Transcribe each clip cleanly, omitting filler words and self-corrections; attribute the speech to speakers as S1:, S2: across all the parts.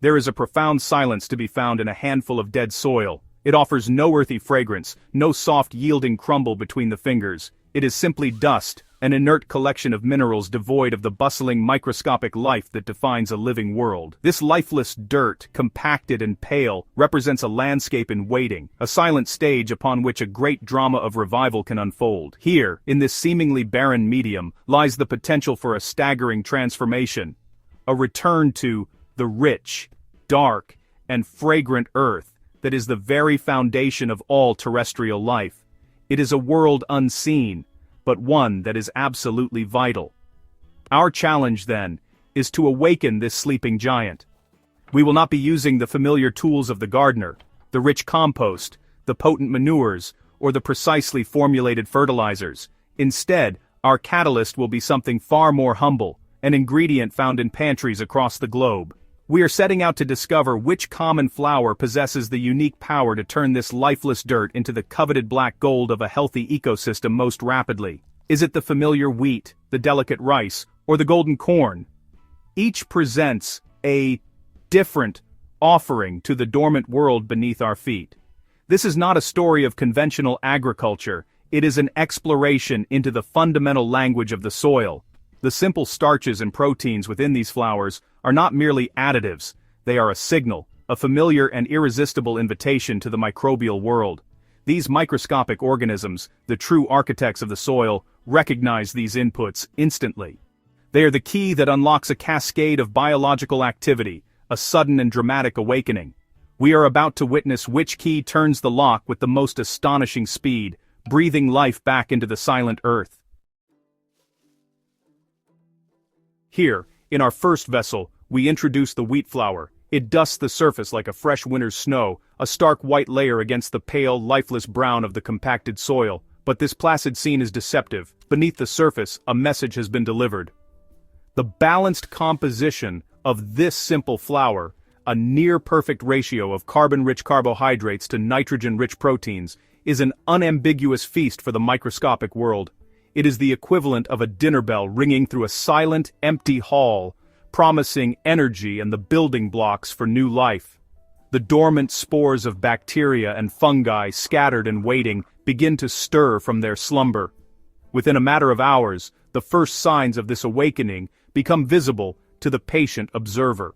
S1: There is a profound silence to be found in a handful of dead soil. It offers no earthy fragrance, no soft yielding crumble between the fingers. It is simply dust, an inert collection of minerals devoid of the bustling microscopic life that defines a living world. This lifeless dirt, compacted and pale, represents a landscape in waiting, a silent stage upon which a great drama of revival can unfold. Here, in this seemingly barren medium, lies the potential for a staggering transformation. A return to the rich, dark, and fragrant earth that is the very foundation of all terrestrial life. It is a world unseen, but one that is absolutely vital. Our challenge, then, is to awaken this sleeping giant. We will not be using the familiar tools of the gardener, the rich compost, the potent manures, or the precisely formulated fertilizers. Instead, our catalyst will be something far more humble, an ingredient found in pantries across the globe. We are setting out to discover which common flower possesses the unique power to turn this lifeless dirt into the coveted black gold of a healthy ecosystem most rapidly. Is it the familiar wheat, the delicate rice, or the golden corn? Each presents a different offering to the dormant world beneath our feet. This is not a story of conventional agriculture, it is an exploration into the fundamental language of the soil. The simple starches and proteins within these flowers are not merely additives, they are a signal, a familiar and irresistible invitation to the microbial world. These microscopic organisms, the true architects of the soil, recognize these inputs instantly. They are the key that unlocks a cascade of biological activity, a sudden and dramatic awakening. We are about to witness which key turns the lock with the most astonishing speed, breathing life back into the silent earth. Here, in our first vessel, we introduce the wheat flower. It dusts the surface like a fresh winter's snow, a stark white layer against the pale, lifeless brown of the compacted soil. But this placid scene is deceptive. Beneath the surface, a message has been delivered. The balanced composition of this simple flower, a near-perfect ratio of carbon-rich carbohydrates to nitrogen-rich proteins, is an unambiguous feast for the microscopic world. It is the equivalent of a dinner bell ringing through a silent, empty hall, promising energy and the building blocks for new life. The dormant spores of bacteria and fungi scattered and waiting begin to stir from their slumber. Within a matter of hours, the first signs of this awakening become visible to the patient observer.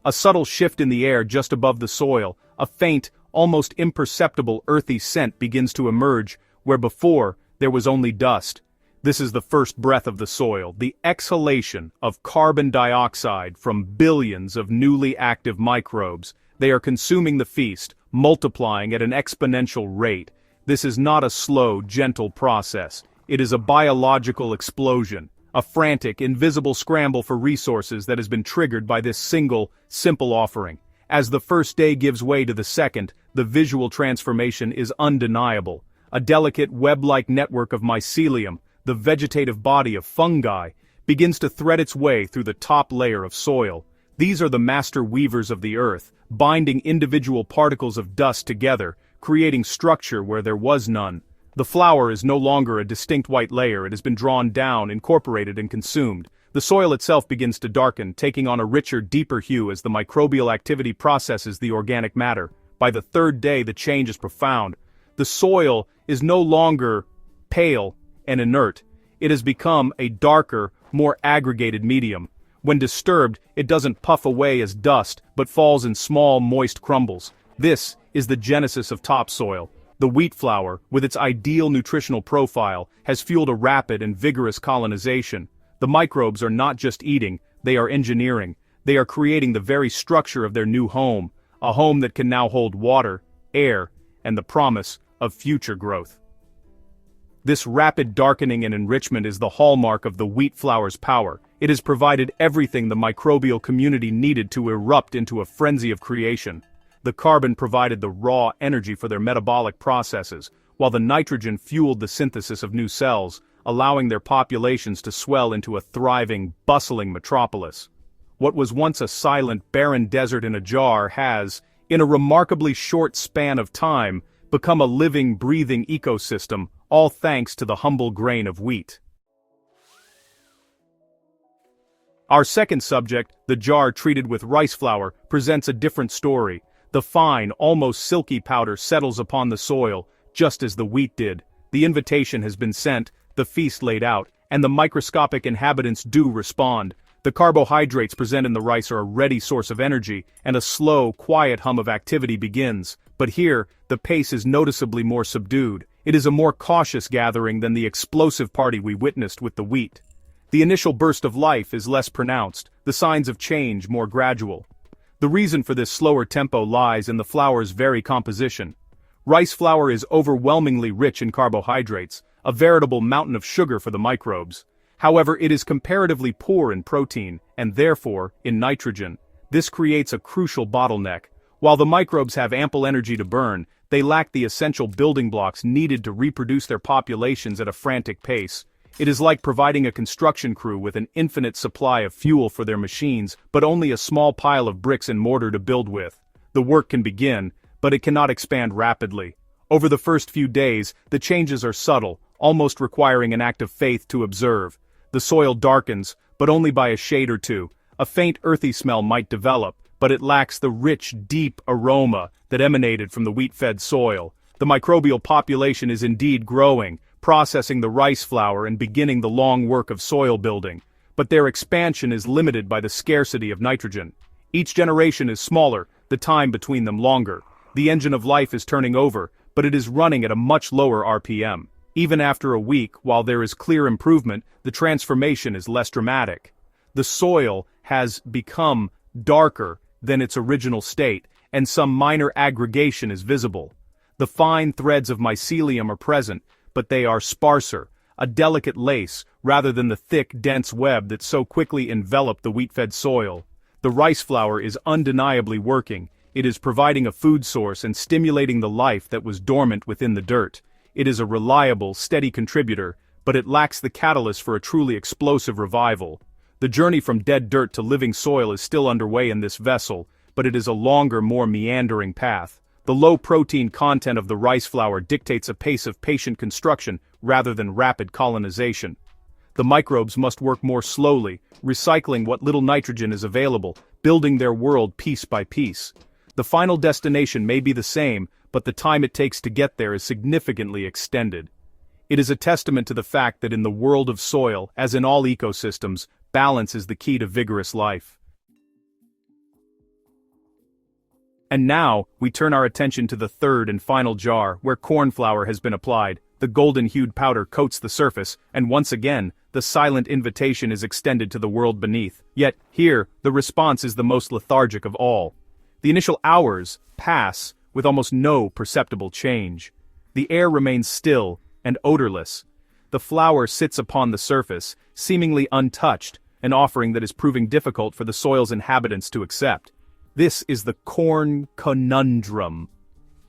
S1: A subtle shift in the air just above the soil, a faint, almost imperceptible earthy scent begins to emerge where before there was only dust. This is the first breath of the soil, the exhalation of carbon dioxide from billions of newly active microbes. They are consuming the feast, multiplying at an exponential rate. This is not a slow, gentle process. It is a biological explosion, a frantic, invisible scramble for resources that has been triggered by this single, simple offering. As the first day gives way to the second, the visual transformation is undeniable. A delicate web-like network of mycelium, the vegetative body of fungi, begins to thread its way through the top layer of soil. These are the master weavers of the earth, binding individual particles of dust together, creating structure where there was none. The flower is no longer a distinct white layer, it has been drawn down, incorporated and consumed. The soil itself begins to darken, taking on a richer, deeper hue as the microbial activity processes the organic matter. By the third day, the change is profound. The soil is no longer pale and inert. It has become a darker, more aggregated medium. When disturbed, it doesn't puff away as dust, but falls in small, moist crumbles. This is the genesis of topsoil. The wheat flower, with its ideal nutritional profile, has fueled a rapid and vigorous colonization. The microbes are not just eating, they are engineering. They are creating the very structure of their new home, a home that can now hold water, air, and the promise of future growth. This rapid darkening and enrichment is the hallmark of the wheat flower's power. It has provided everything the microbial community needed to erupt into a frenzy of creation. The carbon provided the raw energy for their metabolic processes, while the nitrogen fueled the synthesis of new cells, allowing their populations to swell into a thriving, bustling metropolis. What was once a silent, barren desert in a jar has, in a remarkably short span of time, become a living, breathing ecosystem, all thanks to the humble grain of wheat. Our second subject, the jar treated with rice flour, presents a different story. The fine, almost silky powder settles upon the soil, just as the wheat did. The invitation has been sent, the feast laid out, and the microscopic inhabitants do respond. The carbohydrates present in the rice are a ready source of energy, and a slow, quiet hum of activity begins. But here, the pace is noticeably more subdued. It is a more cautious gathering than the explosive party we witnessed with the wheat. The initial burst of life is less pronounced, the signs of change more gradual. The reason for this slower tempo lies in the flour's very composition. Rice flour is overwhelmingly rich in carbohydrates, a veritable mountain of sugar for the microbes. However, it is comparatively poor in protein, and therefore, in nitrogen. This creates a crucial bottleneck. While the microbes have ample energy to burn, they lack the essential building blocks needed to reproduce their populations at a frantic pace. It is like providing a construction crew with an infinite supply of fuel for their machines, but only a small pile of bricks and mortar to build with. The work can begin, but it cannot expand rapidly. Over the first few days, the changes are subtle, almost requiring an act of faith to observe. The soil darkens, but only by a shade or two. A faint earthy smell might develop, but it lacks the rich, deep aroma that emanated from the wheat-fed soil. The microbial population is indeed growing, processing the rice flour and beginning the long work of soil building. But their expansion is limited by the scarcity of nitrogen. Each generation is smaller, the time between them longer. The engine of life is turning over, but it is running at a much lower RPM. Even after a week, while there is clear improvement, the transformation is less dramatic. The soil has become darker than its original state, and some minor aggregation is visible. The fine threads of mycelium are present, but they are sparser, a delicate lace, rather than the thick, dense web that so quickly enveloped the wheat-fed soil. The rice flour is undeniably working. It is providing a food source and stimulating the life that was dormant within the dirt. It is a reliable, steady contributor, but it lacks the catalyst for a truly explosive revival. The journey from dead dirt to living soil is still underway in this vessel, but it is a longer, more meandering path. The low protein content of the rice flour dictates a pace of patient construction rather than rapid colonization. The microbes must work more slowly, recycling what little nitrogen is available, building their world piece by piece. The final destination may be the same, but the time it takes to get there is significantly extended. It is a testament to the fact that in the world of soil, as in all ecosystems, balance is the key to vigorous life. And now, we turn our attention to the third and final jar, where corn flour has been applied. The golden-hued powder coats the surface, and once again, the silent invitation is extended to the world beneath. Yet, here, the response is the most lethargic of all. The initial hours pass with almost no perceptible change. The air remains still and odorless. The flour sits upon the surface, seemingly untouched, an offering that is proving difficult for the soil's inhabitants to accept. This is the corn conundrum,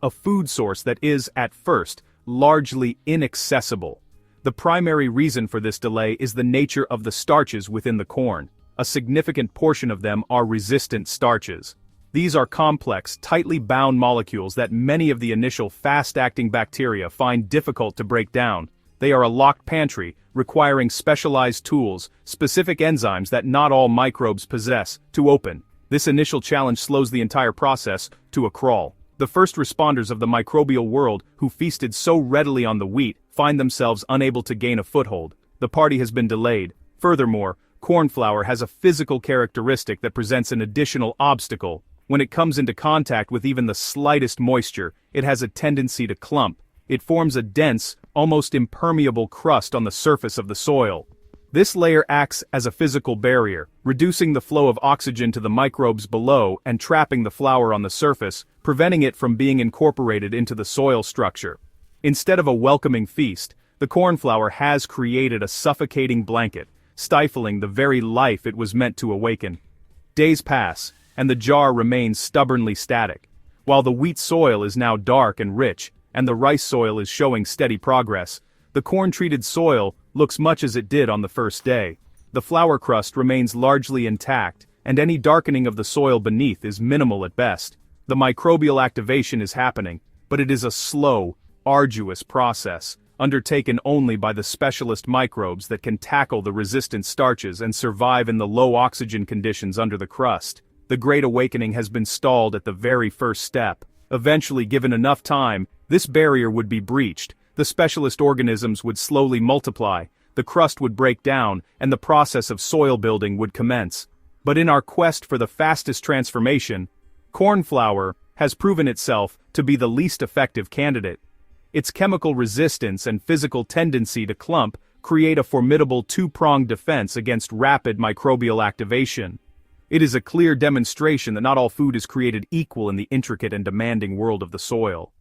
S1: a food source that is, at first, largely inaccessible. The primary reason for this delay is the nature of the starches within the corn. A significant portion of them are resistant starches. These are complex, tightly bound molecules that many of the initial fast-acting bacteria find difficult to break down. They are a locked pantry, requiring specialized tools, specific enzymes that not all microbes possess, to open. This initial challenge slows the entire process to a crawl. The first responders of the microbial world, who feasted so readily on the wheat, find themselves unable to gain a foothold. The party has been delayed. Furthermore, corn flour has a physical characteristic that presents an additional obstacle. When it comes into contact with even the slightest moisture, it has a tendency to clump. It forms a dense, almost impermeable crust on the surface of the soil. This layer acts as a physical barrier, reducing the flow of oxygen to the microbes below and trapping the flour on the surface, preventing it from being incorporated into the soil structure. Instead of a welcoming feast, the corn flour has created a suffocating blanket, stifling the very life it was meant to awaken. Days pass, and the jar remains stubbornly static. While the wheat soil is now dark and rich, and the rice soil is showing steady progress, the corn-treated soil looks much as it did on the first day. The flour crust remains largely intact, and any darkening of the soil beneath is minimal at best. The microbial activation is happening, but it is a slow, arduous process, undertaken only by the specialist microbes that can tackle the resistant starches and survive in the low oxygen conditions under the crust. The Great Awakening has been stalled at the very first step. Eventually, given enough time, this barrier would be breached, the specialist organisms would slowly multiply, the crust would break down, and the process of soil building would commence. But in our quest for the fastest transformation, corn flour has proven itself to be the least effective candidate. Its chemical resistance and physical tendency to clump create a formidable two-pronged defense against rapid microbial activation. It is a clear demonstration that not all food is created equal in the intricate and demanding world of the soil.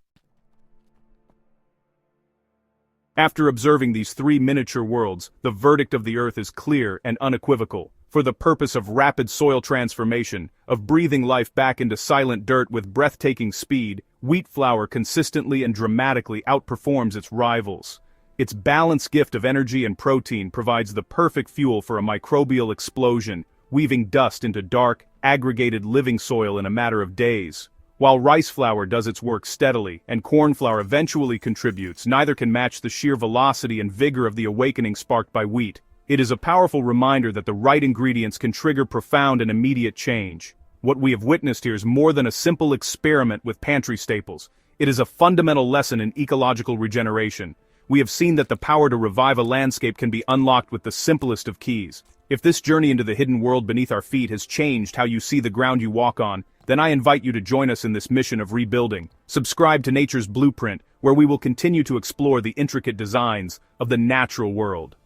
S1: After observing these three miniature worlds, the verdict of the earth is clear and unequivocal. For the purpose of rapid soil transformation, of breathing life back into silent dirt with breathtaking speed, wheat flour consistently and dramatically outperforms its rivals. Its balanced gift of energy and protein provides the perfect fuel for a microbial explosion, weaving dust into dark, aggregated living soil in a matter of days. While rice flour does its work steadily, and corn flour eventually contributes, neither can match the sheer velocity and vigor of the awakening sparked by wheat. It is a powerful reminder that the right ingredients can trigger profound and immediate change. What we have witnessed here is more than a simple experiment with pantry staples. It is a fundamental lesson in ecological regeneration. We have seen that the power to revive a landscape can be unlocked with the simplest of keys. If this journey into the hidden world beneath our feet has changed how you see the ground you walk on, then I invite you to join us in this mission of rebuilding. Subscribe to Nature's Blueprint, where we will continue to explore the intricate designs of the natural world.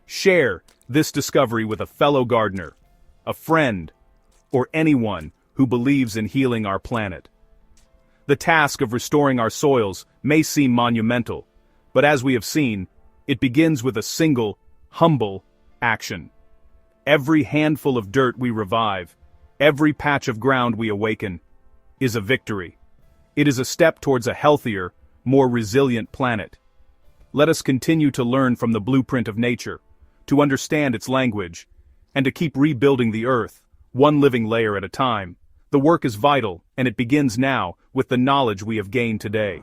S1: Share this discovery with a fellow gardener, a friend, or anyone who believes in healing our planet. The task of restoring our soils may seem monumental, but as we have seen, it begins with a single, humble action. Every handful of dirt we revive, every patch of ground we awaken, is a victory. It is a step towards a healthier, more resilient planet. Let us continue to learn from the blueprint of nature, to understand its language, and to keep rebuilding the earth, one living layer at a time. The work is vital, and it begins now with the knowledge we have gained today.